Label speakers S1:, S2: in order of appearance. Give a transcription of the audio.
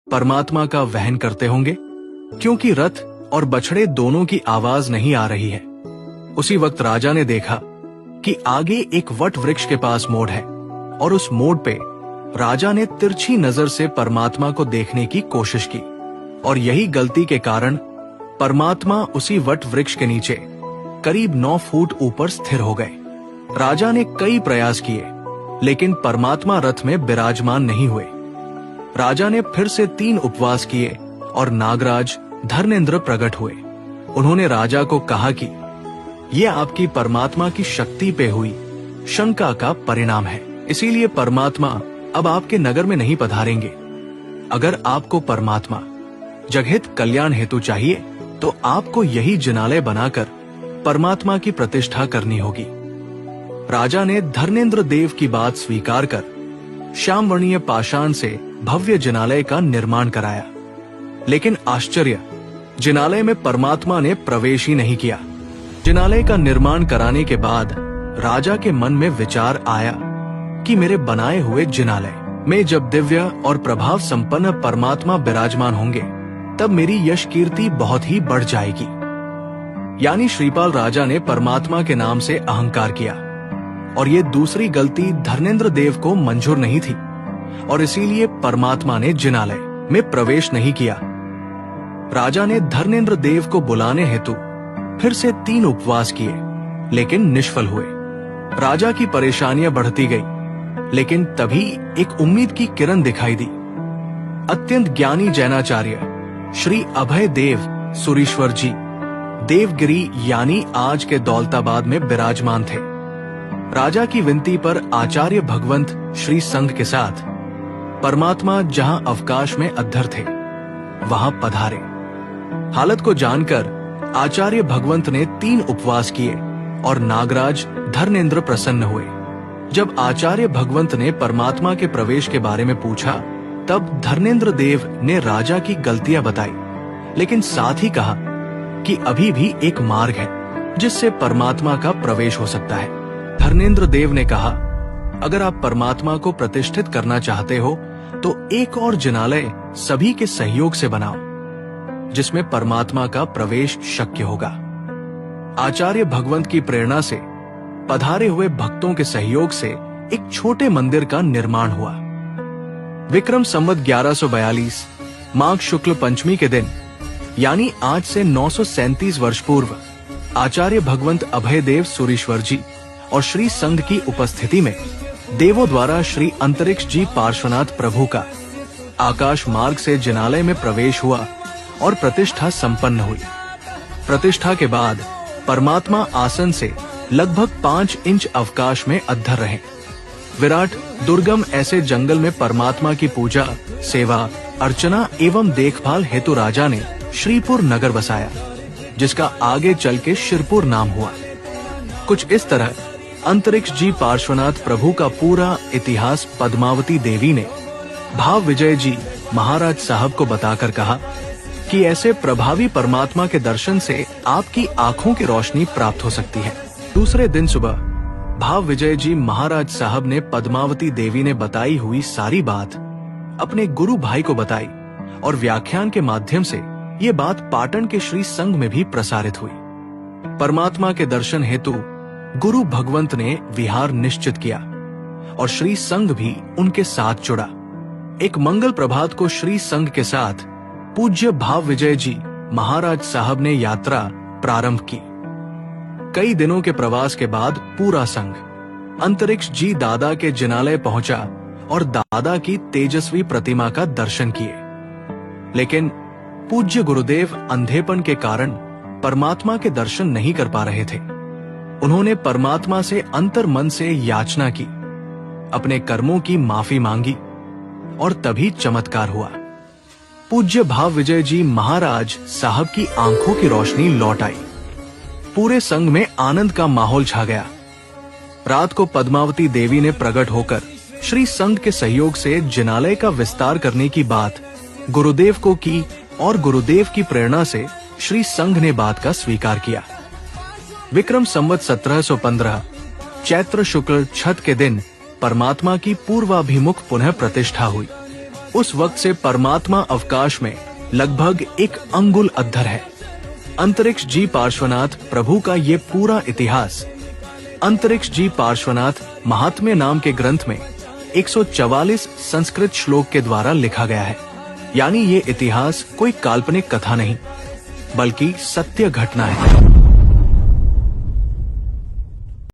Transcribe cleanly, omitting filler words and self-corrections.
S1: परमात्मा का वहन करते होंगे, क्योंकि रथ और बछड़े दोनों की आवाज नहीं आ रही है। उसी वक्त राजा ने देखा कि आगे एक वट वृक्ष के पास मोड़ है और उस मोड़ पे राजा ने तिरछी नजर से परमात्मा को देखने की कोशिश की, और यही गलती के कारण परमात्मा उसी वट वृक्ष के नीचे करीब 9 फुट ऊपर स्थिर हो गए। राजा ने कई प्रयास किए, लेकिन परमात्मा रथ में विराजमान नहीं हुए। राजा ने फिर से 3 उपवास किए और नागराज धर्मेंद्र प्रकट हुए। उन्होंने राजा को कहा कि यह आपकी परमात्मा की शक्ति पे हुई शंका का परिणाम है, इसीलिए परमात्मा अब आपके नगर में नहीं पधारेंगे। अगर आपको परमात्मा जगहित कल्याण हेतु चाहिए तो आपको यही जिनालय बनाकर परमात्मा की प्रतिष्ठा करनी होगी। राजा ने धर्मेंद्र देव की बात स्वीकार कर श्यामवर्णीय पाषाण से भव्य जिनालय का निर्माण कराया। लेकिन आश्चर्य, जिनालय में परमात्मा ने प्रवेश ही नहीं किया। जिनालय का निर्माण कराने के बाद राजा के मन में विचार आया कि मेरे बनाए हुए जिनालय में जब दिव्य और प्रभाव संपन्न परमात्मा विराजमान होंगे तब मेरी यश कीर्ति बहुत ही बढ़ जाएगी। यानी श्रीपाल राजा ने परमात्मा के नाम से अहंकार किया, और ये दूसरी गलती धर्मेंद्र देव को मंजूर नहीं थी, और इसीलिए परमात्मा ने जिनालय में प्रवेश नहीं किया। राजा ने धर्मेंद्र देव को बुलाने हेतु फिर से 3 उपवास किए, लेकिन निष्फल हुए। राजा की परेशानियां बढ़ती गई, लेकिन तभी एक उम्मीद की किरण दिखाई दी। अत्यंत ज्ञानी जैनाचार्य श्री अभय देव सुरीश्वर जी देवगिरी यानी आज के दौलताबाद में विराजमान थे। राजा की विनती पर आचार्य भगवंत श्री संघ के साथ परमात्मा जहां अवकाश में अद्धर थे वहां पधारे। हालत को जानकर आचार्य भगवंत ने 3 उपवास किए और नागराज धर्मेंद्र प्रसन्न हुए। जब आचार्य भगवंत ने परमात्मा के प्रवेश के बारे में पूछा तब धर्मेंद्र देव ने राजा की गलतियां बताई, लेकिन साथ ही कहा कि अभी भी एक मार्ग है जिससे परमात्मा का प्रवेश हो सकता है। धर्मेंद्र देव ने कहा, अगर आप परमात्मा को प्रतिष्ठित करना चाहते हो तो एक और जिनालय सभी के सहयोग से बनाओ, जिसमें परमात्मा का प्रवेश शक्य होगा। आचार्य भगवंत की प्रेरणा से पधारे हुए भक्तों के सहयोग से एक छोटे मंदिर का निर्माण हुआ। विक्रम संवत 1142 माघ शुक्ल पंचमी के दिन, यानी आज से 937 वर्ष पूर्व, आचार्य भगवंत अभयदेव सुरीश्वर जी और श्री संघ की उपस्थिति में देवों द्वारा श्री अंतरिक्ष जी पार्श्वनाथ प्रभु का आकाश मार्ग से जिनालय में प्रवेश हुआ और प्रतिष्ठा संपन्न हुई। प्रतिष्ठा के बाद परमात्मा आसन से लगभग 5 इंच अवकाश में अद्धर रहे। विराट दुर्गम ऐसे जंगल में परमात्मा की पूजा, सेवा, अर्चना एवं देखभाल हेतु राजा ने श्रीपुर नगर बसाया, जिसका आगे चल के शिरपुर नाम हुआ। कुछ इस तरह अंतरिक्ष जी पार्श्वनाथ प्रभु का पूरा इतिहास पद्मावती देवी ने भाव विजय जी महाराज साहब को बताकर कहा कि ऐसे प्रभावी परमात्मा के दर्शन से आपकी आंखों की रोशनी प्राप्त हो सकती है। दूसरे दिन सुबह भाव विजय जी महाराज साहब ने पद्मावती देवी ने बताई हुई सारी बात अपने गुरु भाई को बताई, और व्याख्यान के माध्यम से ये बात पाटन के श्री संघ में भी प्रसारित हुई। परमात्मा के दर्शन हेतु गुरु भगवंत ने विहार निश्चित किया और श्री संघ भी उनके साथ जुड़ा। एक मंगल प्रभात को श्री संघ के साथ पूज्य भाव विजय जी महाराज साहब ने यात्रा प्रारंभ की। कई दिनों के प्रवास के बाद पूरा संघ अंतरिक्ष जी दादा के जिनालय पहुंचा और दादा की तेजस्वी प्रतिमा का दर्शन किए। लेकिन पूज्य गुरुदेव अंधेपन के कारण परमात्मा के दर्शन नहीं कर पा रहे थे। उन्होंने परमात्मा से अंतर मन से याचना की, अपने कर्मों की माफी मांगी, और तभी चमत्कार हुआ। पूज्य भाव विजय जी महाराज साहब की आंखों की रोशनी लौट आई। पूरे संघ में आनंद का माहौल छा गया। रात को पद्मावती देवी ने प्रकट होकर श्री संघ के सहयोग से जिनालय का विस्तार करने की बात गुरुदेव को की, और गुरुदेव की प्रेरणा से श्री संघ ने बात का स्वीकार किया। विक्रम संवत 1715 चैत्र शुक्ल छठ के दिन परमात्मा की पूर्वाभिमुख पुनः प्रतिष्ठा हुई। उस वक्त से परमात्मा अवकाश में लगभग 1 अंगुल अद्धर है। अंतरिक्ष जी पार्श्वनाथ प्रभु का ये पूरा इतिहास अंतरिक्ष जी पार्श्वनाथ महात्म्य नाम के ग्रंथ में 144 संस्कृत श्लोक के द्वारा लिखा गया है। यानी ये इतिहास कोई काल्पनिक कथा नहीं, बल्कि सत्य घटना है।